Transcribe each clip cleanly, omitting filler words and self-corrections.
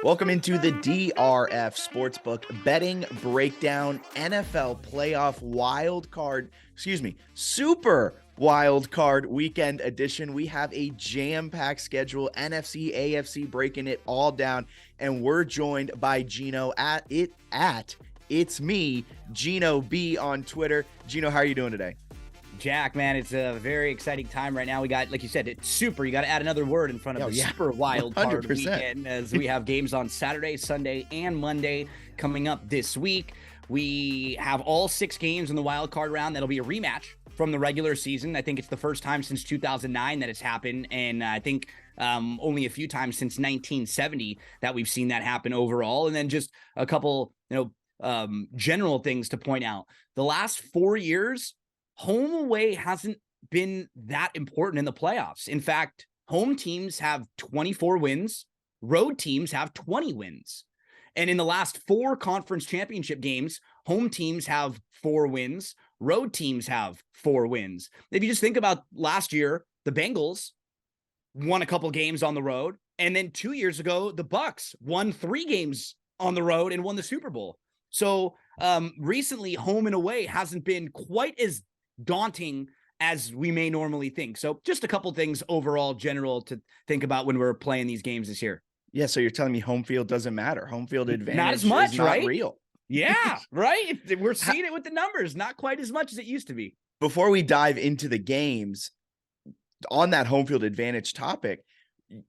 Welcome into the DRF Sportsbook betting breakdown NFL playoff super wild card weekend edition. We have a jam-packed schedule, NFC, AFC breaking it all down, and we're joined by Gino at It's Me, Gino B on Twitter. Gino, how are you doing today? Jack, man, it's a very exciting time right now. We got, like you said, it's super. You got to add another word in front of the super wild card 100%. weekend, as we have games on Saturday, Sunday, and Monday coming up this week. We have all 6 games in the wild card round. That'll be a rematch from the regular season. I think it's the first time since 2009 that it's happened, and I think only a few times since 1970 that we've seen that happen overall. And then just a couple, general things to point out. The last 4 years, home away hasn't been that important in the playoffs. In fact, home teams have 24 wins, road teams have 20 wins. And in the last 4 conference championship games, home teams have 4 wins, road teams have 4 wins. If you just think about last year, the Bengals won a couple games on the road, and then 2 years ago, the Bucs won 3 games on the road and won the Super Bowl. So recently, home and away hasn't been quite as daunting as we may normally think. So just a couple things overall general to think about when we're playing these games this year. Yeah, so you're telling me home field doesn't matter. Home field advantage not as much, is not right? real. Yeah, right? We're seeing it with the numbers, not quite as much as it used to be. Before we dive into the games, on that home field advantage topic,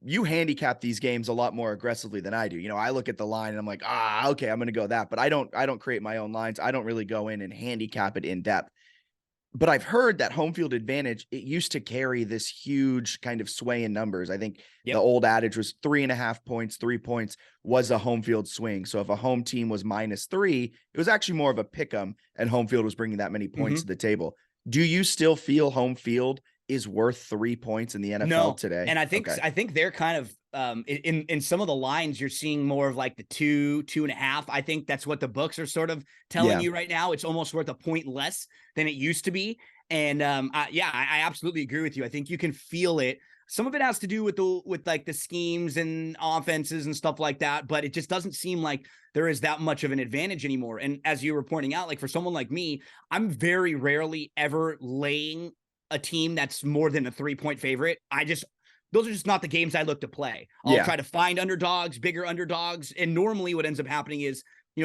you handicap these games a lot more aggressively than I do. You know, I look at the line and I'm like, okay, I'm going to go that, but I don't create my own lines. I don't really go in and handicap it in depth. But I've heard that home field advantage, it used to carry this huge kind of sway in numbers. I think the old adage was 3.5 points, 3 points was a home field swing. So if a home team was -3, it was actually more of a pick 'em, and home field was bringing that many points to the table. Do you still feel home field is worth 3 points in the NFL today? And I think they're kind of in some of the lines you're seeing more of like the 2.5. I think that's what the books are sort of telling you right now. It's almost worth a point less than it used to be. And I absolutely agree with you. I think you can feel it. Some of it has to do with like the schemes and offenses and stuff like that, but it just doesn't seem like there is that much of an advantage anymore. And as you were pointing out, like for someone like me, I'm very rarely ever laying a team that's more than a 3-point favorite. Those are just not the games I look to play. I'll try to find underdogs, bigger underdogs. And normally what ends up happening is,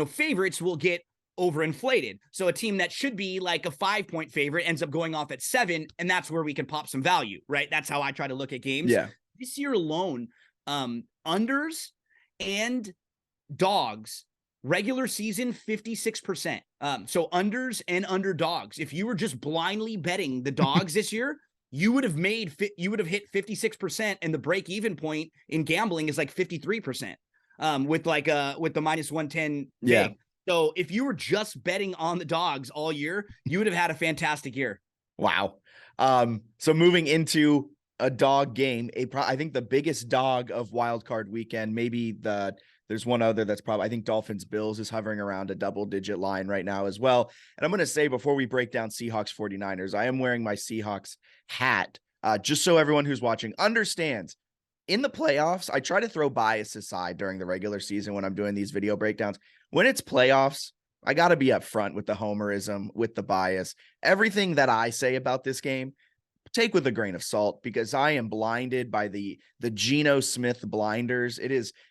favorites will get overinflated. So a team that should be like a 5-point favorite ends up going off at 7. And that's where we can pop some value, right? That's how I try to look at games. Yeah. This year alone, unders and dogs, regular season 56%. So unders and underdogs. If you were just blindly betting the dogs this year, you would have hit 56%, and the break-even point in gambling is like 53%. With the -110 vig. So if you were just betting on the dogs all year, you would have had a fantastic year. Wow. So moving into a dog game, I think the biggest dog of wild card weekend, there's one other that's probably, I think Dolphins Bills is hovering around a double-digit line right now as well. And I'm going to say, before we break down Seahawks 49ers, I am wearing my Seahawks hat, just so everyone who's watching understands. In the playoffs, I try to throw bias aside during the regular season when I'm doing these video breakdowns. When it's playoffs, I got to be upfront with the homerism, with the bias. Everything that I say about this game, take with a grain of salt, because I am blinded by the Geno Smith blinders.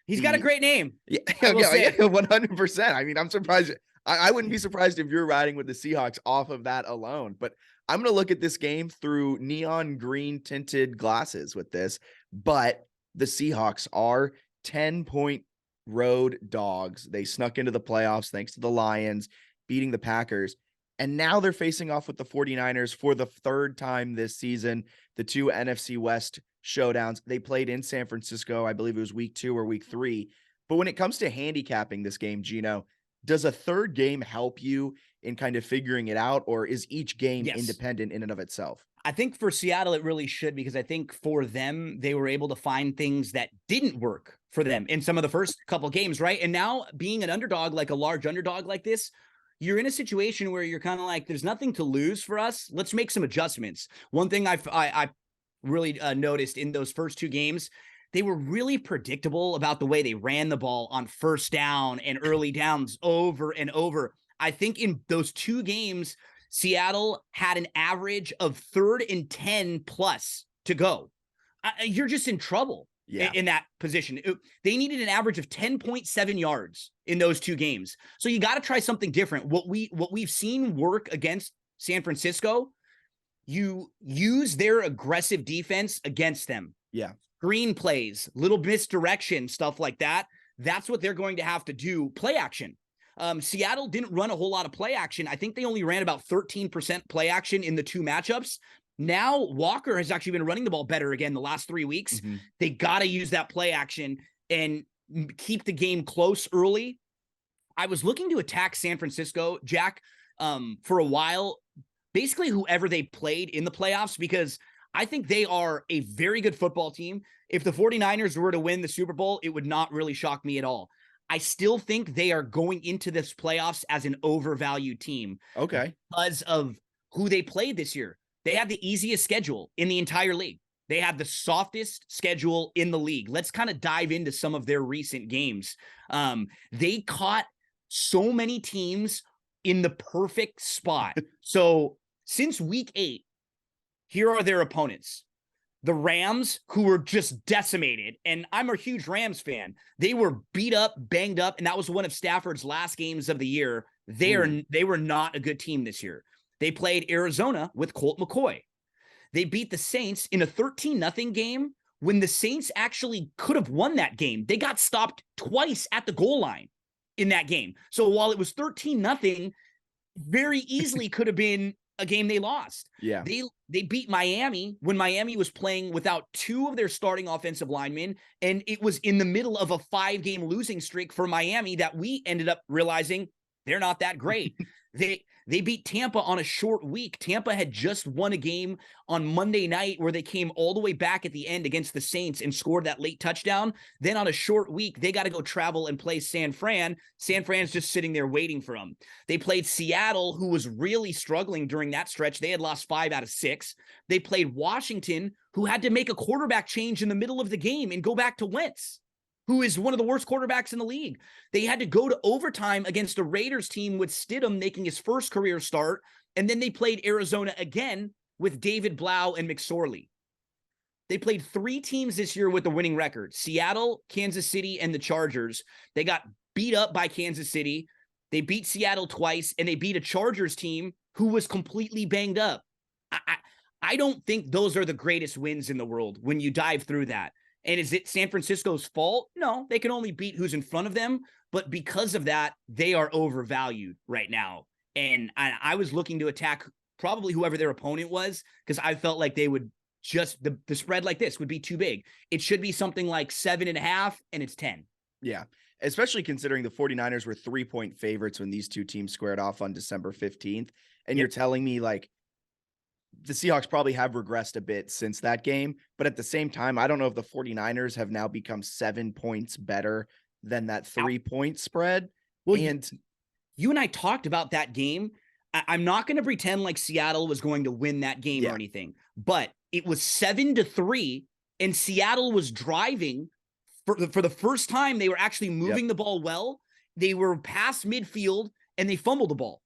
He's got a great name. Yeah, 100%. I mean, I'm surprised. I wouldn't be surprised if you're riding with the Seahawks off of that alone, but I'm going to look at this game through neon green tinted glasses with this. But the Seahawks are 10-point road dogs. They snuck into the playoffs thanks to the Lions beating the Packers. And now they're facing off with the 49ers for the 3rd time this season. The 2 NFC West showdowns. They played in San Francisco. I believe it was week 2 or week 3. But when it comes to handicapping this game, Gino, does a 3rd game help you in kind of figuring it out, or is each game independent in and of itself? I think for Seattle, it really should, because I think for them, they were able to find things that didn't work for them in some of the first couple games, right? And now being an underdog, like a large underdog like this, you're in a situation where you're kind of like, there's nothing to lose for us. Let's make some adjustments. One thing I really noticed in those first 2 games, they were really predictable about the way they ran the ball on first down and early downs over and over. I think in those two games, Seattle had an average of 3rd and 10 plus to go. You're just in trouble in that position. They needed an average of 10.7 yards in those two games. So you got to try something different. What we've seen work against San Francisco, you use their aggressive defense against them. Yeah. Green plays, little misdirection, stuff like that. That's what they're going to have to do. Play action. Seattle didn't run a whole lot of play action. I think they only ran about 13% play action in the two matchups. Now Walker has actually been running the ball better again the last 3 weeks. Mm-hmm. They got to use that play action and keep the game close early. I was looking to attack San Francisco, Jack, for a while, basically whoever they played in the playoffs, because I think they are a very good football team. If the 49ers were to win the Super Bowl, it would not really shock me at all. I still think they are going into this playoffs as an overvalued team. Okay. Because of who they played this year. They had the easiest schedule in the entire league. They had the softest schedule in the league. Let's kind of dive into some of their recent games. They caught so many teams in the perfect spot. So since week 8, here are their opponents. The Rams, who were just decimated, and I'm a huge Rams fan. They were beat up, banged up, and that was one of Stafford's last games of the year. They were not a good team this year. They played Arizona with Colt McCoy. They beat the Saints in a 13-0 game when the Saints actually could have won that game. They got stopped twice at the goal line in that game. So while it was 13-0, very easily could have been a game they lost. Yeah. They beat Miami when Miami was playing without 2 of their starting offensive linemen, and it was in the middle of a 5-game losing streak for Miami that we ended up realizing they're not that great. They beat Tampa on a short week. Tampa had just won a game on Monday night where they came all the way back at the end against the Saints and scored that late touchdown. Then on a short week, they got to go travel and play San Fran. San Fran's just sitting there waiting for them. They played Seattle, who was really struggling during that stretch. They had lost 5 out of 6. They played Washington, who had to make a quarterback change in the middle of the game and go back to Wentz, who is one of the worst quarterbacks in the league. They had to go to overtime against a Raiders team with Stidham making his first career start, and then they played Arizona again with David Blau and McSorley. They played 3 teams this year with a winning record: Seattle, Kansas City, and the Chargers. They got beat up by Kansas City. They beat Seattle twice, and they beat a Chargers team who was completely banged up. I don't think those are the greatest wins in the world when you dive through that. And is it San Francisco's fault? No, they can only beat who's in front of them. But because of that, they are overvalued right now. And I was looking to attack probably whoever their opponent was, because I felt like they would just, the spread like this would be too big. It should be something like 7.5, and it's 10. Yeah, especially considering the 49ers were 3-point favorites when these two teams squared off on December 15th. And you're telling me like the Seahawks probably have regressed a bit since that game, but at the same time, I don't know if the 49ers have now become 7 points better than that 3-point spread. Well, and you and I talked about that game. I'm not going to pretend like Seattle was going to win that game or anything, but it was 7-3, and Seattle was driving for the first time. They were actually moving the ball well. They were past midfield, and they fumbled the ball.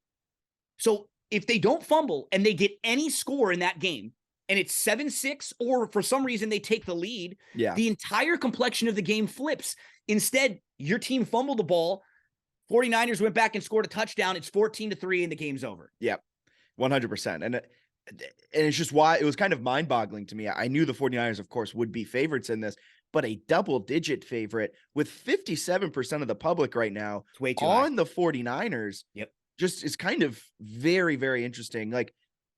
So if they don't fumble and they get any score in that game, and it's 7-6, or for some reason they take the lead, the entire complexion of the game flips. Instead, your team fumbled the ball. 49ers went back and scored a touchdown. It's 14-3, and the game's over. Yep, 100%. And it's just why it was kind of mind-boggling to me. I knew the 49ers, of course, would be favorites in this, but a double-digit favorite with 57% of the public right now on the 49ers. Yep. Just is kind of very, very interesting. Like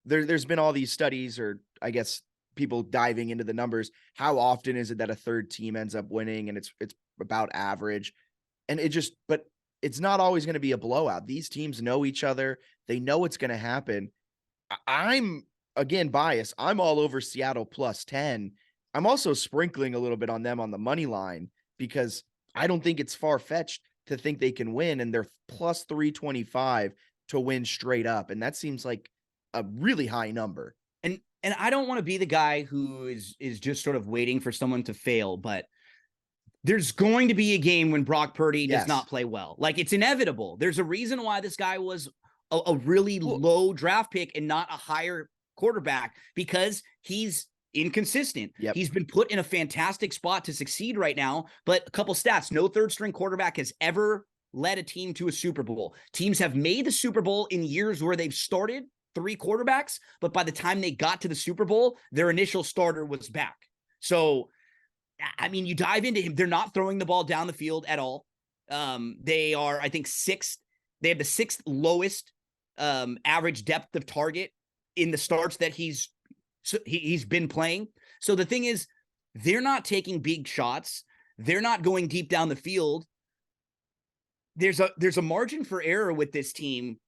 there's been all these studies, or I guess people diving into the numbers. How often is it that a third team ends up winning? And it's about average. And but it's not always going to be a blowout. These teams know each other. They know what's going to happen. I'm again biased. I'm all over Seattle plus 10. I'm also sprinkling a little bit on them on the money line, because I don't think it's far-fetched to think they can win, and they're plus 325 to win straight up. And that seems like a really high number. And I don't want to be the guy who is just sort of waiting for someone to fail, but There's going to be a game when Brock Purdy does Yes. not play well. Like, it's inevitable. There's a reason why this guy was a really Well- low draft pick and not a higher quarterback, because he's inconsistent. Yep. He's been put in a fantastic spot to succeed right now. But a couple stats: no third string quarterback has ever led a team to a Super Bowl. Teams have made the Super Bowl in years where they've started 3 quarterbacks, but by the time they got to the Super Bowl, their initial starter was back. So, I mean, you dive into him, they're not throwing the ball down the field at all. They are, I think, 6th. They have the 6th lowest average depth of target in the starts that he's been playing. So the thing is, they're not taking big shots. They're not going deep down the field. There's a margin for error with this team.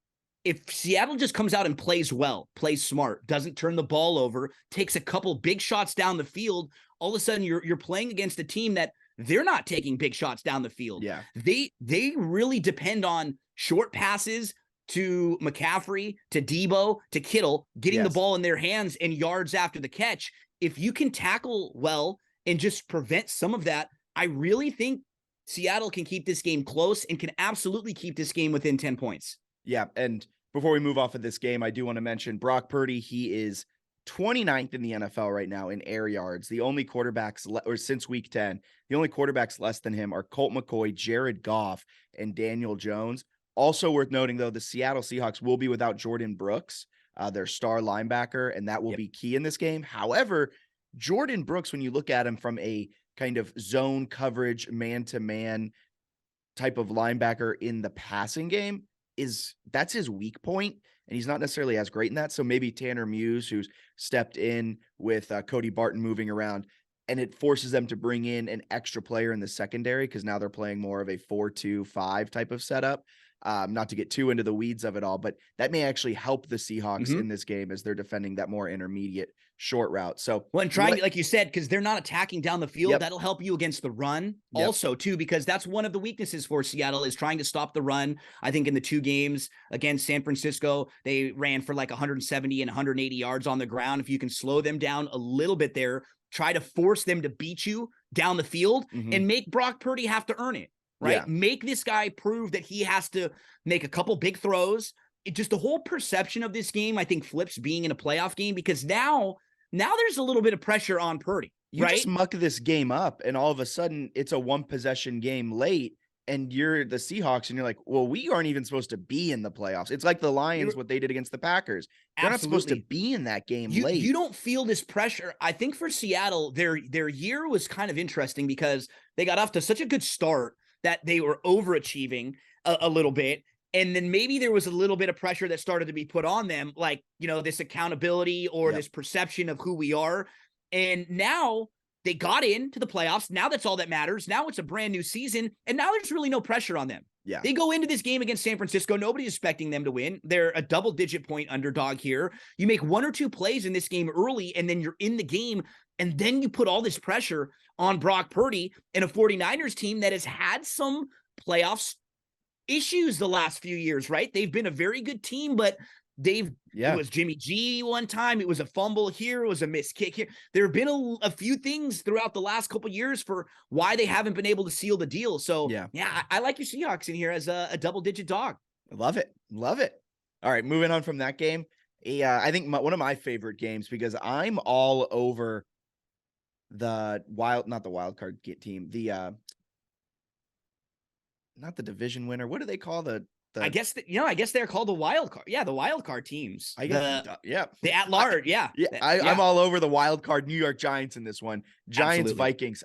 If Seattle just comes out and plays well, plays smart, doesn't turn the ball over, takes a couple big shots down the field, all of a sudden you're playing against a team that they're not taking big shots down the field. Yeah. They really depend on short passes to McCaffrey, to Debo, to Kittle, getting the ball in their hands and yards after the catch. If you can tackle well and just prevent some of that, I really think Seattle can keep this game close and can absolutely keep this game within 10 points. Yeah. And before we move off of this game, I do want to mention Brock Purdy. He is 29th in the NFL right now in air yards. The only quarterbacks, or since week 10, the only quarterbacks less than him are Colt McCoy, Jared Goff, and Daniel Jones. Also worth noting, though, the Seattle Seahawks will be without Jordan Brooks, their star linebacker, and that will be key in this game. However, Jordan Brooks, when you look at him from a kind of zone coverage, man-to-man type of linebacker in the passing game, that's his weak point, and he's not necessarily as great in that. So maybe Tanner Muse, who's stepped in with Cody Barton moving around, and it forces them to bring in an extra player in the secondary, because now they're playing more of a 4-2-5 type of setup. Not to get too into the weeds of it all, but that may actually help the Seahawks in this game as they're defending that more intermediate short route. So, well, and trying, like you said, because they're not attacking down the field, that'll help you against the run also too, because that's one of the weaknesses for Seattle, is trying to stop the run. I think in the 2 games against San Francisco, they ran for like 170 and 180 yards on the ground. If you can slow them down a little bit there, try to force them to beat you down the field and make Brock Purdy have to earn it. Right? Yeah. Make this guy prove that he has to make a couple big throws. Just the whole perception of this game, I think, flips being in a playoff game, because now there's a little bit of pressure on Purdy. You just muck this game up, and all of a sudden it's a 1-possession game late, and you're the Seahawks, and you're like, well, we aren't even supposed to be in the playoffs. It's like the Lions, what they did against the Packers. They're not supposed to be in that game late. You don't feel this pressure. I think for Seattle, their year was kind of interesting because they got off to such a good start that they were overachieving a little bit. And then maybe there was a little bit of pressure that started to be put on them, like, this accountability or this perception of who we are. And now they got into the playoffs. Now that's all that matters. Now it's a brand new season. And now there's really no pressure on them. Yeah. They go into this game against San Francisco. Nobody's expecting them to win. They're a double-digit point underdog here. You make 1 or 2 plays in this game early, and then you're in the game. And then you put all this pressure on Brock Purdy and a 49ers team that has had some playoffs issues the last few years, right? They've been a very good team, but it was Jimmy G one time. It was a fumble here. It was a missed kick here. There have been a few things throughout the last couple of years for why they haven't been able to seal the deal. So, I like your Seahawks in here as a double-digit dog. Love it. Love it. All right, moving on from that game. I think one of my favorite games, because I'm all over the not the wild card team, not the division winner. What do they call the I guess they're called the wild card. Yeah, the wild card teams. I guess the at large. I'm all over the wild card New York Giants in this one. Giants, absolutely. Vikings.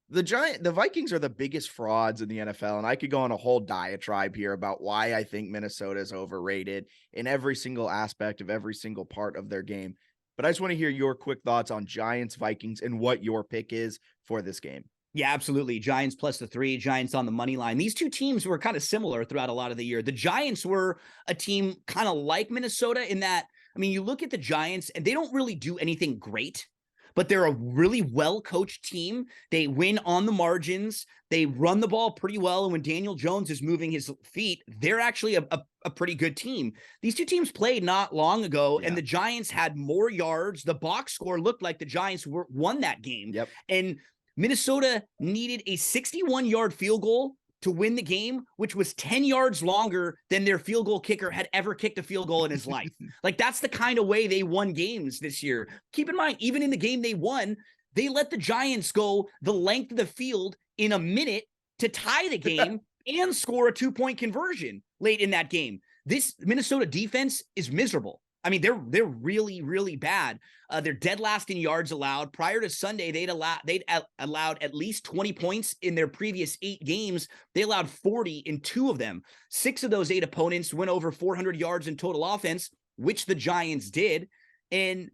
The Vikings are the biggest frauds in the NFL, and I could go on a whole diatribe here about why I think Minnesota is overrated in every single aspect of every single part of their game. But I just want to hear your quick thoughts on Giants, Vikings, and what your pick is for this game. Yeah, absolutely. Giants plus the 3, Giants on the money line. These two teams were kind of similar throughout a lot of the year. The Giants were a team kind of like Minnesota in that, you look at the Giants and they don't really do anything great, but they're a really well-coached team. They win on the margins. They run the ball pretty well. And when Daniel Jones is moving his feet, they're actually a pretty good team. These two teams played not long ago, and the Giants had more yards. The box score looked like the Giants won that game. Yep. And Minnesota needed a 61-yard field goal to win the game, which was 10 yards longer than their field goal kicker had ever kicked a field goal in his life. Like, that's the kind of way they won games this year. Keep in mind, even in the game they won, they let the Giants go the length of the field in a minute to tie the game and score a 2-point conversion late in that game. This Minnesota defense is miserable. I mean, they're really, really bad. They're dead last in yards allowed. Prior to Sunday, they'd allowed at least 20 points in their previous 8 games. They allowed 40 in 2 of them. 6 of those 8 opponents went over 400 yards in total offense, which the Giants did. And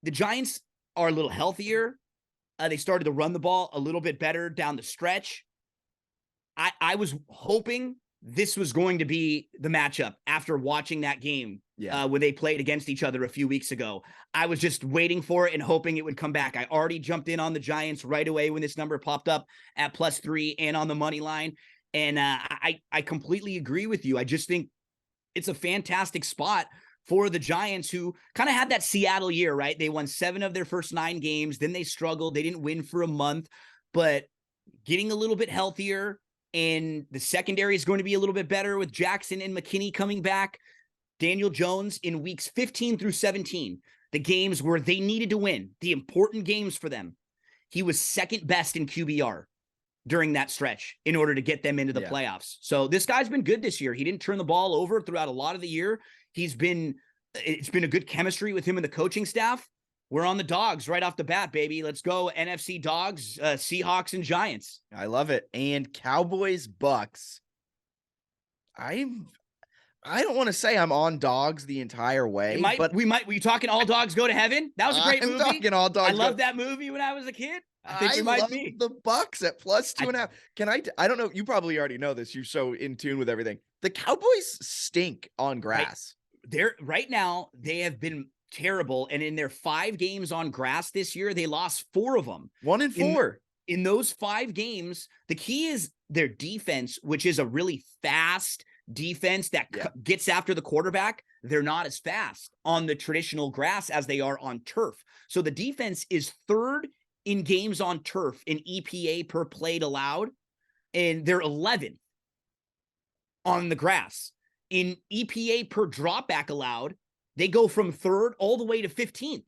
the Giants are a little healthier. They started to run the ball a little bit better down the stretch. I was hoping this was going to be the matchup after watching that game when they played against each other a few weeks ago. I was just waiting for it and hoping it would come back. I already jumped in on the Giants right away when this number popped up at +3 and on the money line. And I completely agree with you. I just think it's a fantastic spot for the Giants, who kind of had that Seattle year, right? They won 7 of their first 9 games. Then they struggled. They didn't win for a month, but getting a little bit healthier. And the secondary is going to be a little bit better with Jackson and McKinney coming back. Daniel Jones in weeks 15 through 17, the games where they needed to win, the important games for them, he was second best in QBR during that stretch in order to get them into the playoffs. So this guy's been good this year. He didn't turn the ball over throughout a lot of the year. It's been a good chemistry with him and the coaching staff. We're on the Dogs right off the bat, baby. Let's go NFC Dogs, Seahawks and Giants. I love it. And Cowboys, Bucks. I don't want to say I'm on Dogs the entire way, but were you talking All Dogs Go to Heaven? That was a great movie. Talking All Dogs. I loved that movie when I was a kid. I think we might be. The Bucks at +2.5. I don't know. You probably already know this. You're so in tune with everything. The Cowboys stink on grass. Right now, they have been terrible. And in their 5 games on grass this year, they lost 4 of them. 1-4. In those 5 games, the key is their defense, which is a really fast defense that gets after the quarterback. They're not as fast on the traditional grass as they are on turf. So the defense is 3rd in games on turf in EPA per played allowed, and they're 11th on the grass. In EPA per dropback allowed, they go from 3rd all the way to 15th.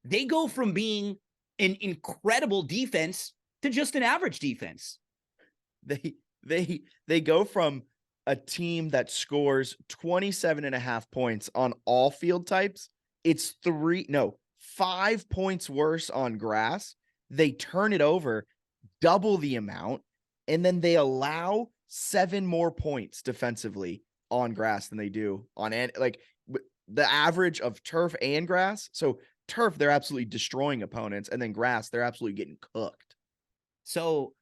They go from being an incredible defense to just an average defense. They go from a team that scores 27.5 points on all field types. It's 5 points worse on grass. They turn it over double the amount, and then they allow 7 more points defensively on grass than they do on the average of turf and grass. So turf, they're absolutely destroying opponents, and then grass, they're absolutely getting cooked. So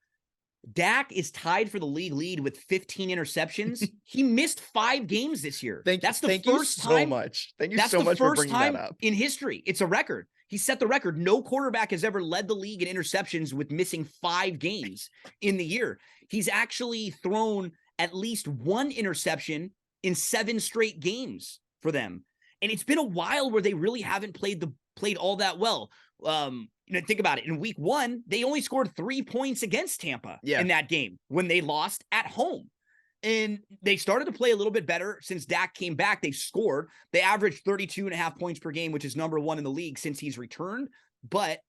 Dak is tied for the league lead with 15 interceptions. He missed 5 games this year. Thank you so much for bringing that up. In history. It's a record. He set the record. No quarterback has ever led the league in interceptions with missing 5 games in the year. He's actually thrown at least 1 interception in 7 straight games for them. And it's been a while where they really haven't played all that well. Think about it. In week 1, they only scored 3 points against Tampa in that game when they lost at home. And they started to play a little bit better since Dak came back. They scored. They averaged 32.5 points per game, which is number 1 in the league since he's returned. But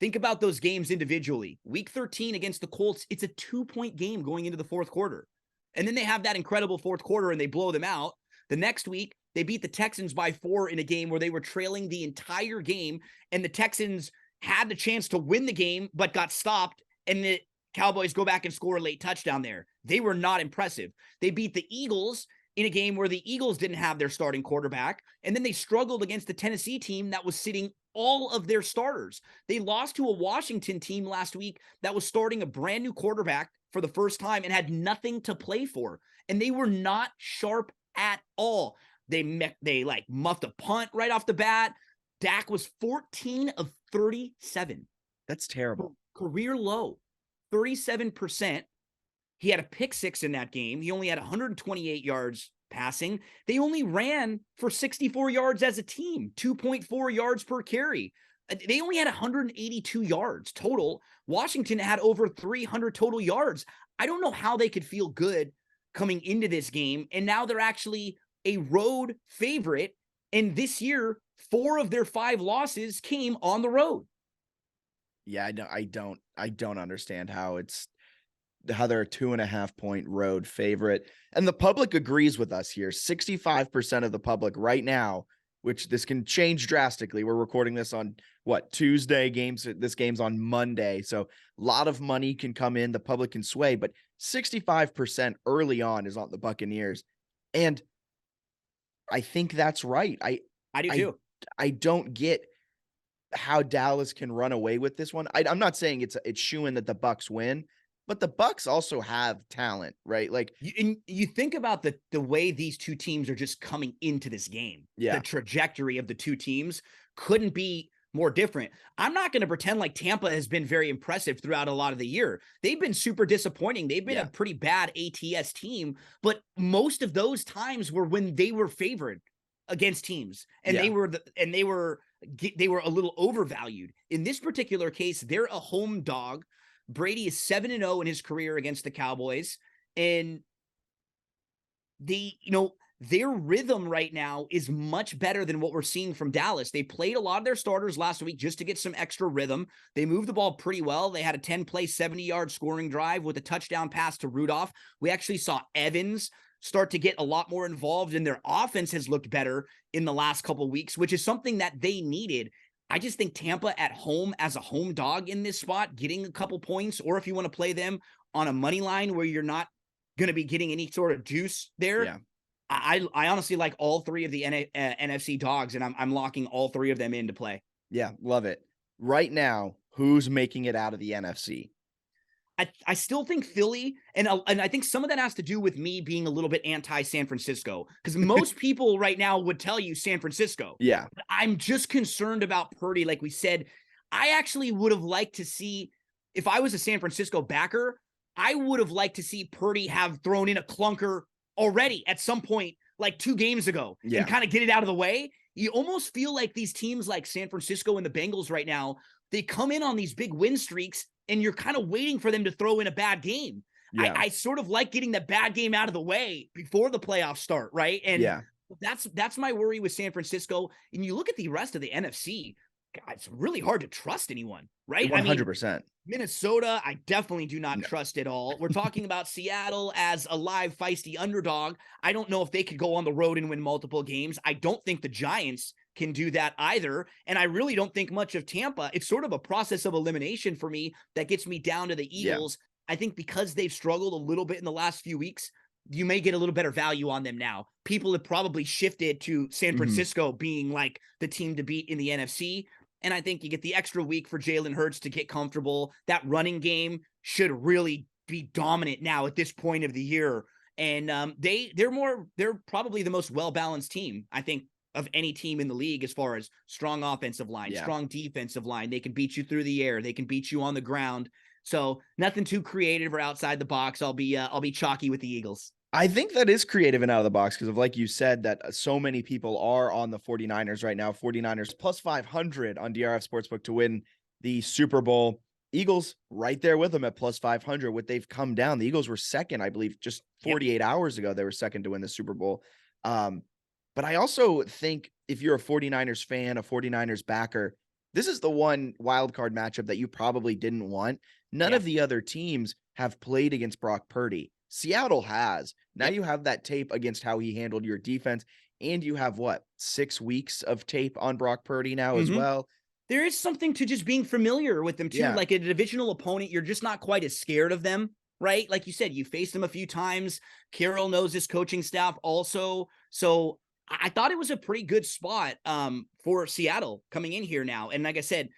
think about those games individually. Week 13 against the Colts, it's a 2-point game going into the 4th quarter. And then they have that incredible 4th quarter and they blow them out. The next week, they beat the Texans by 4 in a game where they were trailing the entire game, and the Texans had the chance to win the game, but got stopped, and the Cowboys go back and score a late touchdown there. They were not impressive. They beat the Eagles in a game where the Eagles didn't have their starting quarterback, and then they struggled against the Tennessee team that was sitting all of their starters. They lost to a Washington team last week that was starting a brand new quarterback for the first time and had nothing to play for, and they were not sharp at all. They muffed a punt right off the bat. Dak was 14 of 37. That's terrible. Career low, 37%. He had a pick 6 in that game. He only had 128 yards passing. They only ran for 64 yards as a team, 2.4 yards per carry. They only had 182 yards total. Washington had over 300 total yards. I don't know how they could feel good coming into this game. And now they're actually a road favorite. And this year, 4 of their 5 losses came on the road. Yeah, I don't understand how they're a 2.5 point road favorite. And the public agrees with us here. 65% of the public right now, which this can change drastically. We're recording this on Tuesday games. This game's on Monday. So a lot of money can come in. The public can sway, but 65% early on is on the Buccaneers. And I think that's right. I do too. I don't get how Dallas can run away with this one. I'm not saying it's shooing that the Bucs win, but the Bucs also have talent, right? Like you think about the way these two teams are just coming into this game. Yeah. The trajectory of the two teams couldn't be more different. I'm not going to pretend like Tampa has been very impressive throughout a lot of the year. They've been super disappointing. They've been a pretty bad ATS team, but most of those times were when they were favored against teams and they were a little overvalued. In this particular case, they're a home dog. Brady is 7-0 in his career against the Cowboys, and their rhythm right now is much better than what we're seeing from Dallas. They played a lot of their starters last week just to get some extra rhythm. They moved the ball pretty well. They had a 10-play, 70-yard scoring drive with a touchdown pass to Rudolph. We actually saw Evans start to get a lot more involved, and their offense has looked better in the last couple of weeks, which is something that they needed. I just think Tampa at home as a home dog in this spot, getting a couple points, or if you want to play them on a money line where you're not going to be getting any sort of juice there. Yeah. I honestly like all 3 of the NFC dogs, and I'm locking all 3 of them into play. Yeah, love it. Right now, who's making it out of the NFC? I still think Philly, and I think some of that has to do with me being a little bit anti-San Francisco, because most people right now would tell you San Francisco. Yeah. I'm just concerned about Purdy. Like we said, I actually would have liked to see, if I was a San Francisco backer, I would have liked to see Purdy have thrown in a clunker already at some point, like 2 games ago, and kind of get it out of the way. You almost feel like these teams like San Francisco and the Bengals right now, they come in on these big win streaks, and you're kind of waiting for them to throw in a bad game. Yeah. I sort of like getting the bad game out of the way before the playoffs start, right? And that's my worry with San Francisco. And you look at the rest of the NFC, God, it's really hard to trust anyone, right? 100%. I mean, Minnesota, I definitely do not trust at all. We're talking about Seattle as a live, feisty underdog. I don't know if they could go on the road and win multiple games. I don't think the Giants can do that either. And I really don't think much of Tampa. It's sort of a process of elimination for me that gets me down to the Eagles. Yeah. I think because they've struggled a little bit in the last few weeks, you may get a little better value on them now. People have probably shifted to San Francisco being like the team to beat in the NFC. And I think you get the extra week for Jalen Hurts to get comfortable. That running game should really be dominant now at this point of the year. And they're probably the most well-balanced team, I think, of any team in the league as far as strong offensive line, strong defensive line. They can beat you through the air. They can beat you on the ground. So nothing too creative or outside the box. I'll be chalky with the Eagles. I think that is creative and out of the box because of, like you said, that so many people are on the 49ers right now. 49ers plus 500 on DRF Sportsbook to win the Super Bowl. Eagles right there with them at plus 500. What they've come down. The Eagles were second, I believe, just 48 hours ago. They were second to win the Super Bowl. But I also think if you're a 49ers fan, a 49ers backer, this is the one wild card matchup that you probably didn't want. None of the other teams have played against Brock Purdy. Seattle has. Now you have that tape against how he handled your defense, and you have 6 weeks of tape on Brock Purdy now as well. There is something to just being familiar with them too. Yeah. Like a divisional opponent, you're just not quite as scared of them, right? Like you said, you faced them a few times. Carroll knows his coaching staff also. So I thought it was a pretty good spot for Seattle coming in here now. And like I said,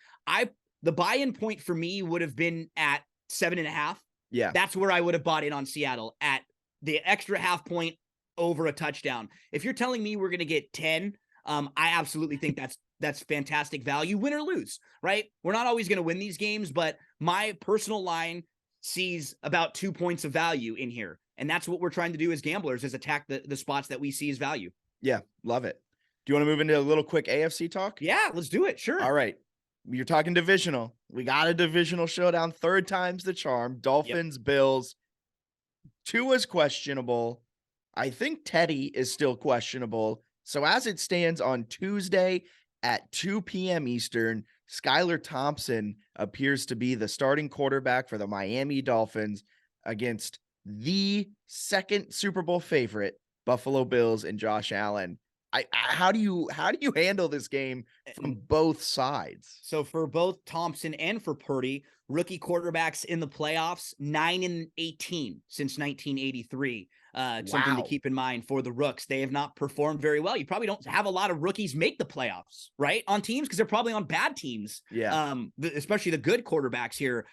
the buy-in point for me would have been at 7.5. Yeah. That's where I would have bought in on Seattle at the extra half point over a touchdown. If you're telling me we're going to get 10, I absolutely think that's fantastic value, win or lose, right? We're not always going to win these games, but my personal line sees about 2 points of value in here. And that's what we're trying to do as gamblers, is attack the spots that we see as value. Yeah, love it. Do you want to move into a little quick AFC talk? Yeah, let's do it. Sure. All right. you're talking divisional. We got a divisional showdown. Third time's the charm. Dolphins, Bills. Tua's questionable. I think Teddy is still questionable. So as it stands on Tuesday at 2 p.m. Eastern, Skylar Thompson appears to be the starting quarterback for the Miami Dolphins against the second Super Bowl favorite, Buffalo Bills, and Josh Allen. How do you handle this game from both sides? So for both Thompson and for Purdy, rookie quarterbacks in the playoffs, 9-18 since 1983. Something to keep in mind for the Rooks. They have not performed very well. You probably don't have a lot of rookies make the playoffs, right? On teams, because they're probably on bad teams. Yeah. Especially the good quarterbacks here.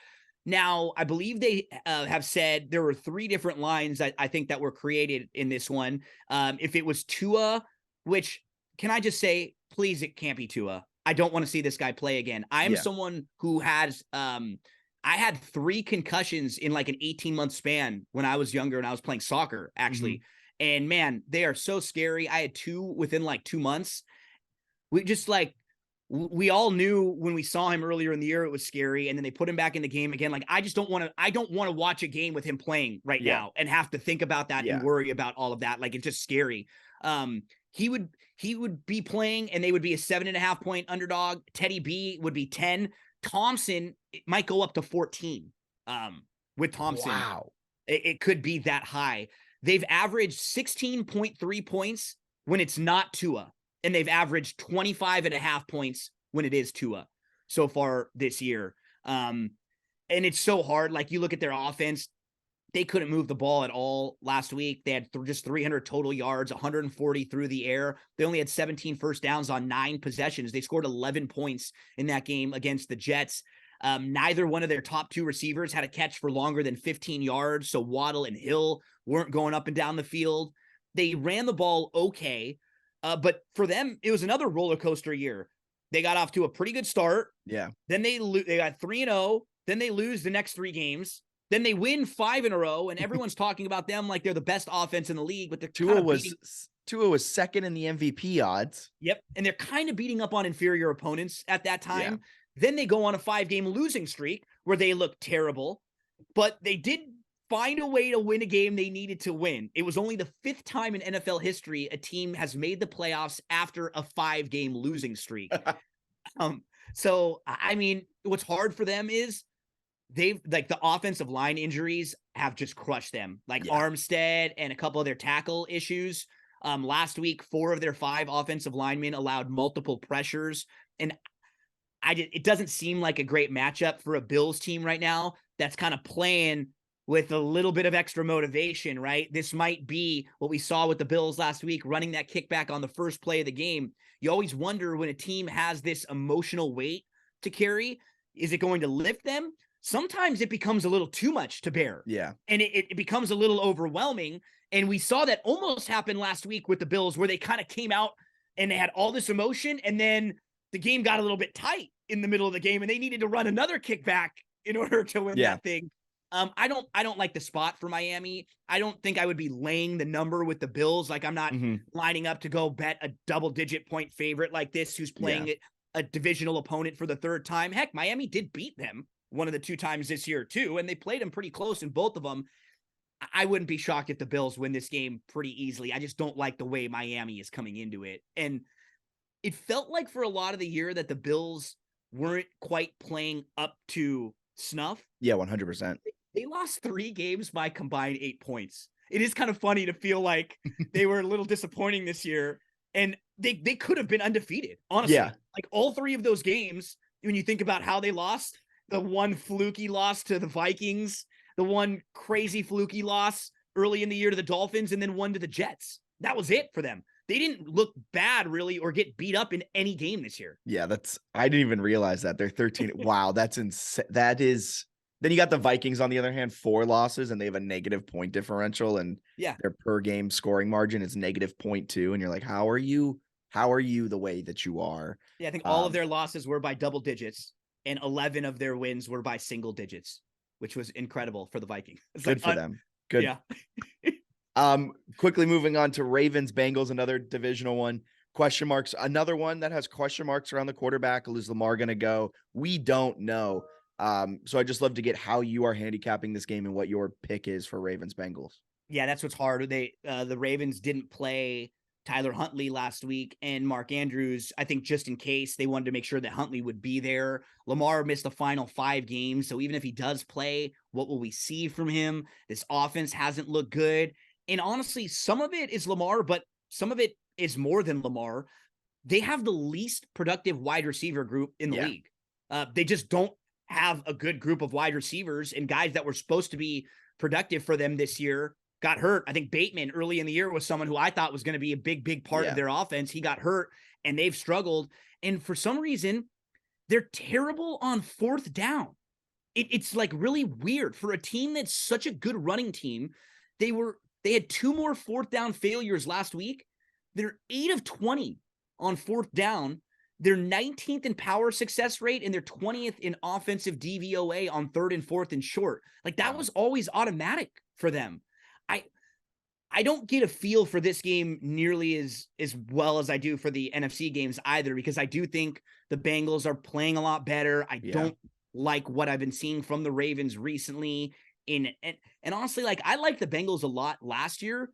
Now, I believe they have said there were 3 different lines I think that were created in this one. If it was Tua, which, can I just say, please, it can't be Tua. I don't want to see this guy play again. I am someone who has, I had 3 concussions in like an 18-month span when I was younger and I was playing soccer, actually. Mm-hmm. And man, they are so scary. I had 2 within like 2 months. We all knew when we saw him earlier in the year, it was scary. And then they put him back in the game again. Like, I don't want to watch a game with him playing right now and have to think about that and worry about all of that. Like, it's just scary. He would be playing and they would be a 7.5 point underdog. Teddy B would be 10. Thompson, it might go up to 14 with Thompson. Wow. It could be that high. They've averaged 16.3 points when it's not Tua. And they've averaged 25.5 points when it is Tua so far this year. And it's so hard. Like, you look at their offense, they couldn't move the ball at all last week. They had just 300 total yards, 140 through the air. They only had 17 first downs on 9 possessions. They scored 11 points in that game against the Jets. Neither one of their top 2 receivers had a catch for longer than 15 yards. So Waddle and Hill weren't going up and down the field. They ran the ball okay. But for them, it was another roller coaster year. They got off to a pretty good start. Yeah. Then they got 3-0. Then they lose the next 3 games. Then they win 5 in a row, and everyone's talking about them like they're the best offense in the league. But Tua was second in the MVP odds. Yep, and they're kind of beating up on inferior opponents at that time. Yeah. Then they go on a 5-game losing streak where they look terrible, but they did find a way to win a game they needed to win. It was only the 5th time in NFL history a team has made the playoffs after a 5-game losing streak. So, I mean, what's hard for them is they've, like, the offensive line injuries have just crushed them. Like Armstead and a couple of their tackle issues. Last week, 4 of their 5 offensive linemen allowed multiple pressures. And it doesn't seem like a great matchup for a Bills team right now that's kind of playing with a little bit of extra motivation, right? This might be what we saw with the Bills last week, running that kickback on the first play of the game. You always wonder when a team has this emotional weight to carry, is it going to lift them? Sometimes it becomes a little too much to bear. Yeah. And it becomes a little overwhelming. And we saw that almost happen last week with the Bills, where they kind of came out and they had all this emotion, and then the game got a little bit tight in the middle of the game, and they needed to run another kickback in order to win that thing. I don't like the spot for Miami. I don't think I would be laying the number with the Bills. Like, I'm not lining up to go bet a double-digit point favorite like this who's playing a divisional opponent for the 3rd time. Heck, Miami did beat them one of the 2 times this year too, and they played them pretty close in both of them. I wouldn't be shocked if the Bills win this game pretty easily. I just don't like the way Miami is coming into it. And it felt like for a lot of the year that the Bills weren't quite playing up to snuff. Yeah, 100%. They lost 3 games by combined 8 points. It is kind of funny to feel like they were a little disappointing this year, and they could have been undefeated, honestly. Yeah. Like, all 3 of those games, when you think about how they lost, the one fluky loss to the Vikings, the one crazy fluky loss early in the year to the Dolphins, and then one to the Jets. That was it for them. They didn't look bad, really, or get beat up in any game this year. Yeah, I didn't even realize that. They're 13. Wow, that's insane. That is. Then you got the Vikings, on the other hand, 4 losses, and they have a negative point differential, and their per game scoring margin is -0.2. And you're like, how are you the way that you are? Yeah, I think all of their losses were by double digits, and 11 of their wins were by single digits, which was incredible for the Vikings. It's good for them. Good. Yeah. Quickly moving on to Ravens, Bengals, another divisional one. question marks. Another one that has question marks around the quarterback. Is Lamar going to go? We don't know. So I just love to get how you are handicapping this game and what your pick is for Ravens Bengals. Yeah, that's what's hard. The Ravens didn't play Tyler Huntley last week and Mark Andrews. I think just in case they wanted to make sure that Huntley would be there. Lamar missed the final 5 games. So even if he does play, what will we see from him? This offense hasn't looked good. And honestly, some of it is Lamar, but some of it is more than Lamar. They have the least productive wide receiver group in the league. They just don't have a good group of wide receivers, and guys that were supposed to be productive for them this year got hurt. I think Bateman early in the year was someone who I thought was going to be a big part of their offense. He got hurt and they've struggled. And for some reason, they're terrible on 4th down. It's like really weird for a team that's such a good running team. They had 2 more 4th down failures last week. They're 8 of 20 on 4th down. They're 19th in power success rate, and they're 20th in offensive DVOA on 3rd and 4th and short. Like that was always automatic for them. I don't get a feel for this game nearly as well as I do for the NFC games either, because I do think the Bengals are playing a lot better. I don't like what I've been seeing from the Ravens recently. And honestly, like I liked the Bengals a lot last year.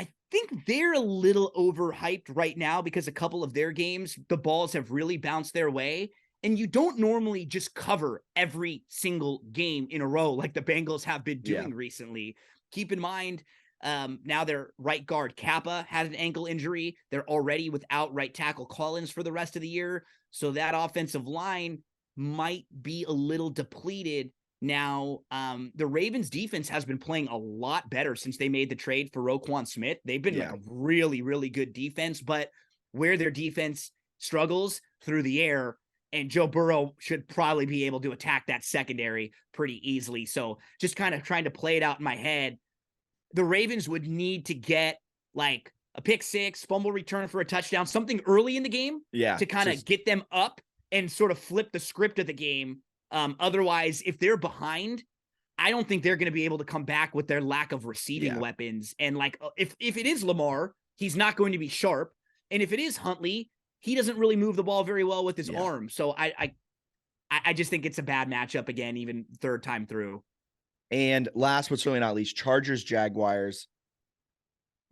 I think they're a little overhyped right now because a couple of their games, the balls have really bounced their way. And you don't normally just cover every single game in a row like the Bengals have been doing recently. Keep in mind, now their right guard Kappa had an ankle injury. They're already without right tackle Collins for the rest of the year. So that offensive line might be a little depleted. Now, the Ravens defense has been playing a lot better since they made the trade for Roquan Smith. They've been like a really, really good defense, but where their defense struggles through the air, and Joe Burrow should probably be able to attack that secondary pretty easily. So just kind of trying to play it out in my head, the Ravens would need to get like a pick 6, fumble return for a touchdown, something early in the game to kind of get them up and sort of flip the script of the game. Otherwise, if they're behind, I don't think they're going to be able to come back with their lack of receiving weapons. And like, if it is Lamar, he's not going to be sharp. And if it is Huntley, he doesn't really move the ball very well with his arm. So I just think it's a bad matchup again, even 3rd time through. And last but certainly not least, Chargers, Jaguars.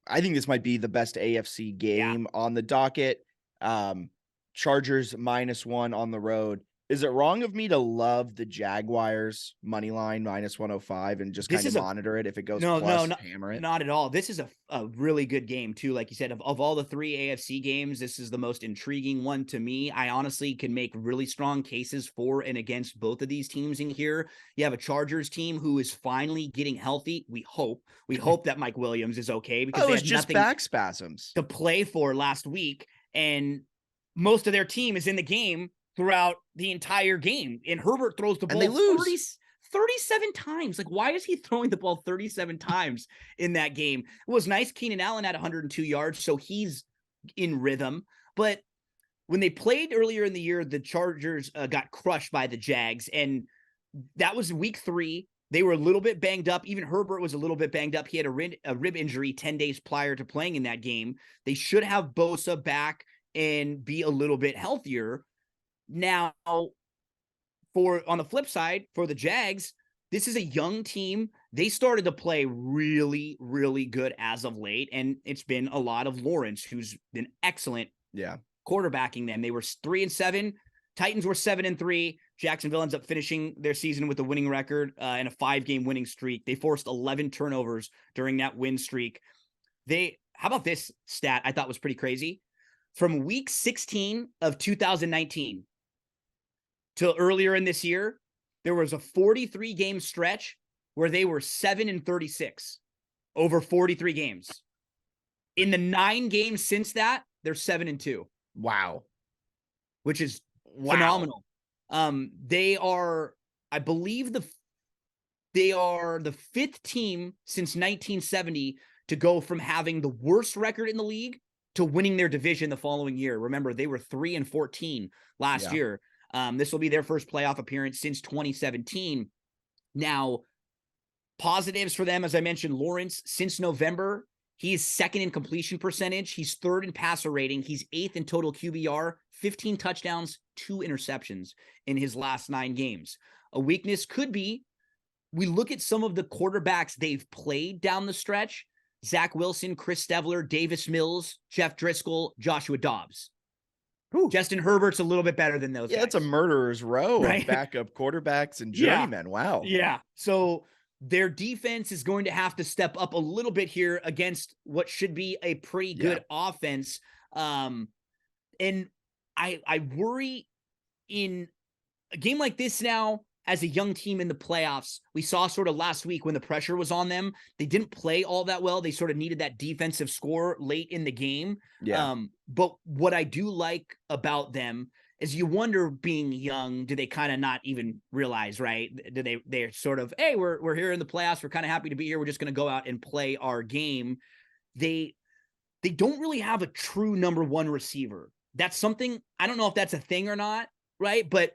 I think this might be the best AFC game on the docket. Chargers -1 on the road. Is it wrong of me to love the Jaguars money line -105 and just kind of monitor it? If it goes hammer it? Not at all. This is a really good game too. Like you said, of all the 3 AFC games, this is the most intriguing one to me. I honestly can make really strong cases for and against both of these teams in here. You have a Chargers team who is finally getting healthy. We hope that Mike Williams is okay, because they had just nothing back spasms to play for last week. And most of their team is in the game throughout the entire game. And Herbert throws the ball 37 times. Like, why is he throwing the ball 37 times in that game? It was nice. Keenan Allen had 102 yards, so he's in rhythm. But when they played earlier in the year, the Chargers got crushed by the Jags. And that was week 3. They were a little bit banged up. Even Herbert was a little bit banged up. He had a rib injury 10 days prior to playing in that game. They should have Bosa back and be a little bit healthier. Now, on the flip side, for the Jags, this is a young team. They started to play really, really good as of late, and it's been a lot of Lawrence, who's been excellent quarterbacking them. They were 3-7. Titans were 7-3. Jacksonville ends up finishing their season with a winning record and a 5-game winning streak. They forced 11 turnovers during that win streak. How about this stat I thought was pretty crazy? From week 16 of 2019 till earlier in this year, there was a 43-game stretch where they were 7-36 over 43 games. In the 9 games since that, they're 7-2. Wow. Which is phenomenal. They are, I believe, they are the 5th team since 1970 to go from having the worst record in the league to winning their division the following year. Remember, they were 3-14 last year. This will be their first playoff appearance since 2017. Now, positives for them, as I mentioned, Lawrence, since November, He is second in completion percentage. He's third in passer rating. He's eighth in total QBR, 15 touchdowns, 2 interceptions in his last 9 games. A weakness could be, we look at some of the quarterbacks they've played down the stretch: Zach Wilson, Chris Stevler, Davis Mills, Jeff Driscoll, Joshua Dobbs. Justin Herbert's a little bit better than those guys. It's a murderer's row of backup quarterbacks and journeymen. Wow. Yeah. So their defense is going to have to step up a little bit here against what should be a pretty good offense. And I worry in a game like this now, as a young team in the playoffs, we saw sort of last week when the pressure was on them, they didn't play all that well. They sort of needed that defensive score late in the game. Yeah. But what I do like about them is, you wonder, being young, do they kind of not even realize, right? Do they're sort of, hey, we're here in the playoffs. We're kind of happy to be here. We're just going to go out and play our game. They don't really have a true number one receiver. That's something, I don't know if that's a thing or not, right? But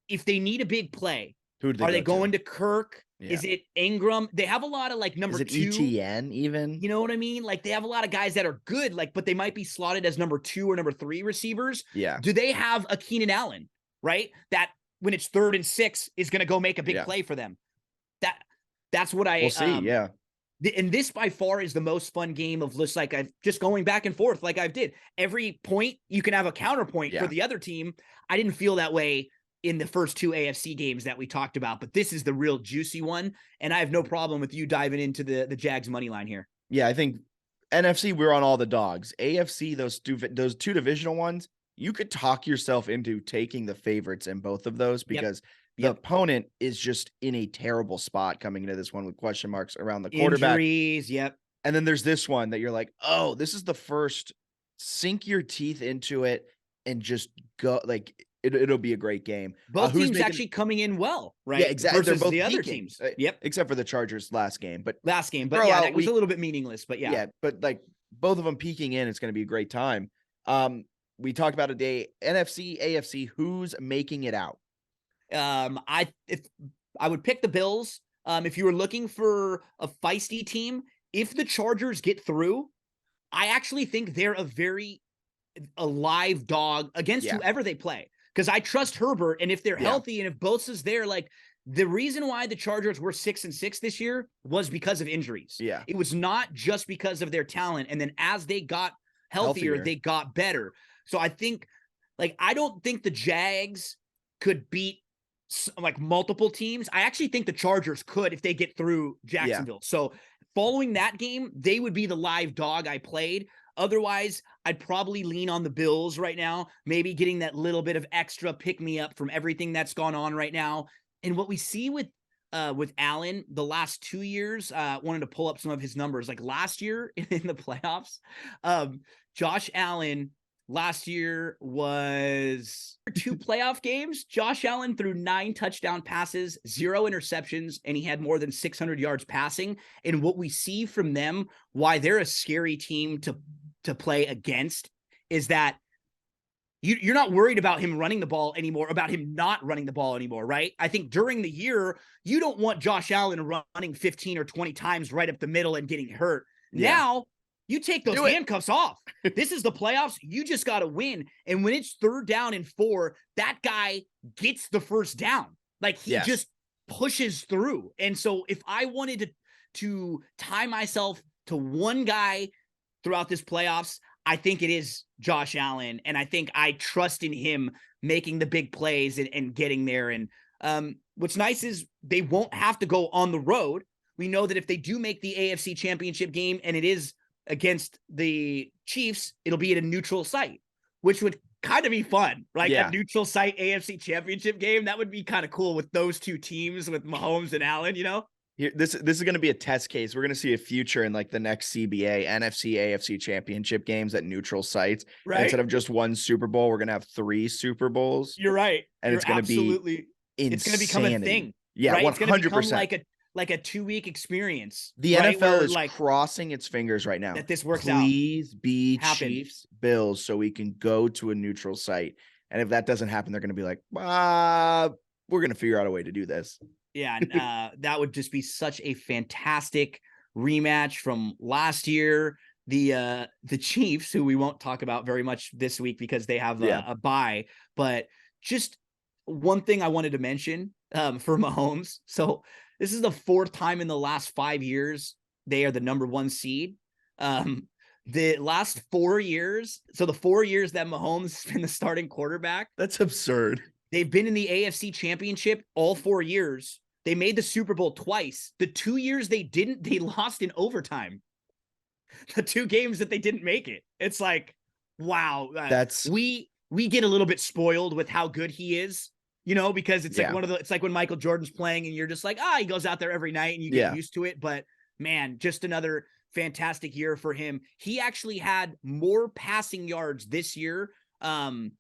if they need a big play, are they going to Kirk? Yeah. Is it Ingram? They have a lot of like number is it 2. ETN even? You know what I mean? Like, they have a lot of guys that are good, like, but they might be slotted as number 2 or number 3 receivers. Yeah. Do they have a Keenan Allen, right? That when it's 3rd and 6 is going to go make a big play for them. That's what we'll see. Yeah. And this by far is the most fun game of just like, I've just going back and forth like I did. Every point you can have a counterpoint for the other team. I didn't feel that way in the first 2 AFC games that we talked about, but this is the real juicy one. And I have no problem with you diving into the Jags money line here. Yeah, I think NFC, we're on all the dogs. AFC, those two divisional ones, you could talk yourself into taking the favorites in both of those, because the opponent is just in a terrible spot coming into this one with question marks around the quarterback. Injuries, And then there's this one that you're like, oh, this is the first, sink your teeth into it and just go, like, it'll be a great game. Both teams actually coming in well, right? Yeah, exactly. Versus They're both the other peaking. teams. Except for the Chargers last game. But that was a little bit meaningless, but yeah. Yeah, but like both of them peaking in, it's going to be a great time. We talked about today, NFC, AFC, who's making it out? I would pick the Bills. If you were looking for a feisty team, if the Chargers get through, I actually think they're a live dog against whoever they play. Because I trust Herbert, and if they're healthy and if Bosa's there, like, the reason why the Chargers were 6-6 this year was because of injuries. Yeah. It was not just because of their talent. And then as they got healthier, they got better. So I think, like, I don't think the Jags could beat like multiple teams. I actually think the Chargers could if they get through Jacksonville. So following that game, they would be the live dog I played. Otherwise, I'd probably lean on the Bills right now, maybe getting that little bit of extra pick-me-up from everything that's gone on right now. And what we see with Allen the last 2 years, wanted to pull up some of his numbers. Like last year in the playoffs, Josh Allen last year was 2 playoff games. Josh Allen threw 9 touchdown passes, 0 interceptions, and he had more than 600 yards passing. And what we see from them, why they're a scary team to play against, is that you're not worried about him running the ball anymore, about him not running the ball anymore, right? I think during the year, you don't want Josh Allen running 15 or 20 times right up the middle and getting hurt. Yeah. Now, you take those handcuffs off. This is the playoffs. You just got to win. And when it's 3rd down and 4, that guy gets the first down. Like, he just pushes through. And so if I wanted to tie myself to one guy throughout this playoffs, I think it is Josh Allen. And I think I trust in him making the big plays and getting there. And what's nice is they won't have to go on the road. We know that if they do make the AFC Championship game and it is against the Chiefs, it'll be at a neutral site, which would kind of be fun, right? A neutral site AFC Championship game. That would be kind of cool with those 2 teams, with Mahomes and Allen, you know? This is going to be a test case. We're going to see a future in like the next CBA, NFC, AFC Championship games at neutral sites. Right. And instead of just 1 Super Bowl, we're going to have 3 Super Bowls. You're right. And it's going to be insanity. It's going to become a thing. Yeah, right? 100%. It's going to become like a 2-week experience. The NFL is like crossing its fingers right now that this works out. Please be Chiefs, Bills, so we can go to a neutral site. And if that doesn't happen, they're going to be like, we're going to figure out a way to do this. Yeah, that would just be such a fantastic rematch from last year. the Chiefs, who we won't talk about very much this week because they have a bye. But just one thing I wanted to mention for Mahomes. So this is the 4th time in the last 5 years they are the number 1 seed. The last 4 years, so the 4 years that Mahomes has been the starting quarterback, that's absurd. They've been in the AFC Championship all 4 years. They made the Super Bowl twice. The 2 years they didn't, they lost in overtime. The 2 games that they didn't make it. It's like, wow. That's we get a little bit spoiled with how good he is, because it's like it's like when Michael Jordan's playing and you're just like, he goes out there every night and you get used to it. But man, just another fantastic year for him. He actually had more passing yards this year than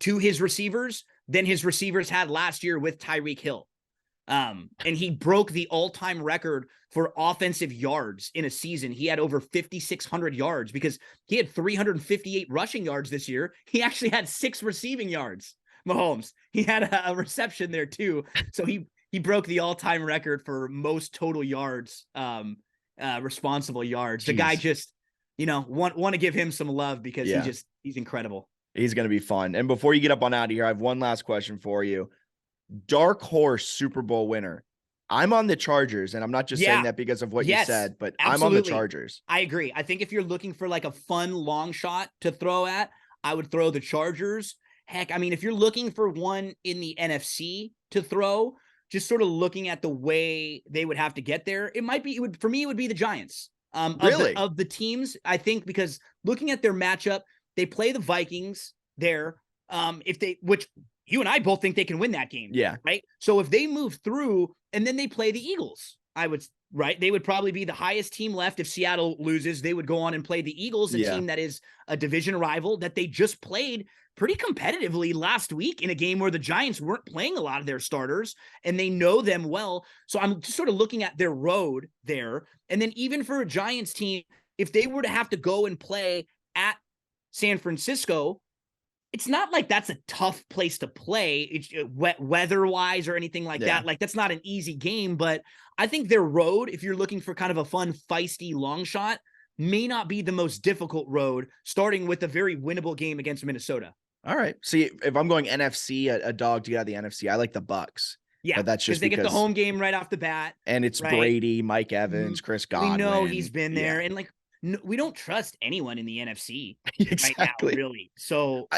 to his receivers than his receivers had last year with Tyreek Hill. And he broke the all-time record for offensive yards in a season. He had over 5,600 yards because he had 358 rushing yards this year. He actually had 6 receiving yards, Mahomes. He had a reception there too. So he broke the all-time record for most total yards, responsible yards. Jeez. The guy just, want to give him some love because he's incredible. He's going to be fun. And before you get up on out of here, I have one last question for you. Dark horse Super Bowl winner. I'm on the Chargers, and I'm not just saying that because of what you said, but absolutely. I'm on the Chargers. I agree. I think if you're looking for like a fun long shot to throw at, I would throw the Chargers. Heck, I mean, if you're looking for one in the NFC to throw, just sort of looking at the way they would have to get there, for me, it would be the Giants. Really? Of the teams, I think, because looking at their matchup, they play the Vikings there. Which you and I both think they can win that game. Yeah. Right. So if they move through and then they play the Eagles, they would probably be the highest team left. If Seattle loses, they would go on and play the Eagles, a team that is a division rival that they just played pretty competitively last week in a game where the Giants weren't playing a lot of their starters and they know them well. So I'm just sort of looking at their road there. And then even for a Giants team, if they were to have to go and play at San Francisco, it's not like that's a tough place to play. It's weather-wise or anything like that. Like, that's not an easy game, but I think their road, if you're looking for kind of a fun, feisty long shot, may not be the most difficult road, starting with a very winnable game against Minnesota. All right. See, if I'm going NFC, a dog to get out of the NFC, I like the Bucks. Yeah, but that's just because they get the home game right off the bat. And it's Brady, Mike Evans, Chris Godwin. We know he's been there. And like, no, we don't trust anyone in the NFC right now, really. So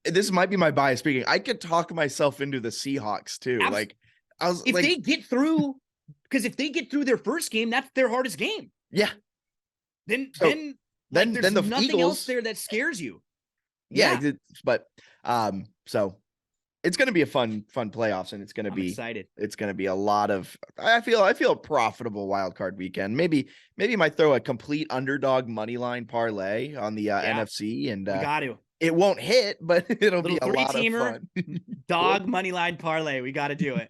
this might be my bias speaking. I could talk myself into the Seahawks too. If they get through, because if they get through their first game, that's their hardest game. Yeah. Then there's the nothing Eagles, else there that scares you. Yeah. But so it's going to be a fun playoffs, and it's going to be excited. It's going to be a lot of, I feel a profitable wild card weekend. Maybe might throw a complete underdog money line parlay on the NFC, and we got to. It won't hit, but it'll be a lot of fun. Dog money line parlay. We got to do it.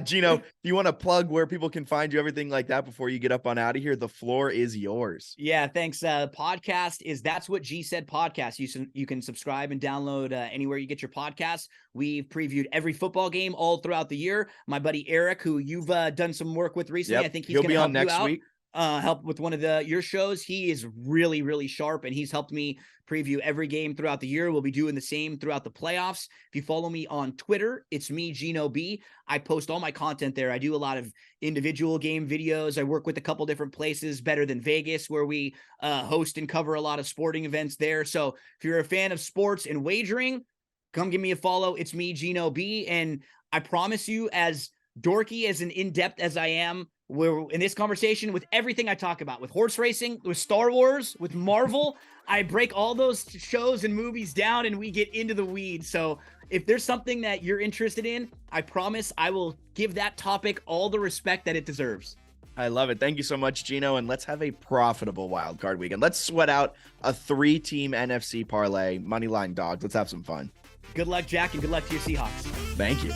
Gino, do you want to plug where people can find you, everything like that, before you get up on out of here? The floor is yours. Yeah, thanks. Podcast is That's What G Said podcast. You can subscribe and download anywhere you get your podcasts. We've previewed every football game all throughout the year. My buddy Eric, who you've done some work with recently, I think he'll be on next week. Help with one of your shows. He is really, really sharp, and he's helped me preview every game throughout the year. We'll be doing the same throughout the playoffs. If you follow me on Twitter, it's me, Gino B. I post all my content there. I do a lot of individual game videos. I work with a couple different places, Better Than Vegas, where we host and cover a lot of sporting events there. So if you're a fan of sports and wagering, come give me a follow. It's me, Gino B. And I promise you, as dorky as and in-depth as I am, we're in this conversation with everything I talk about, with horse racing, with Star Wars, with Marvel, I break all those shows and movies down and we get into the weeds. So if there's something that you're interested in, I promise I will give that topic all the respect that it deserves. I love it. Thank you so much, Gino. And let's have a profitable wild card weekend. Let's sweat out a 3-team NFC parlay, moneyline dogs. Let's have some fun. Good luck, Jack, and good luck to your Seahawks. Thank you.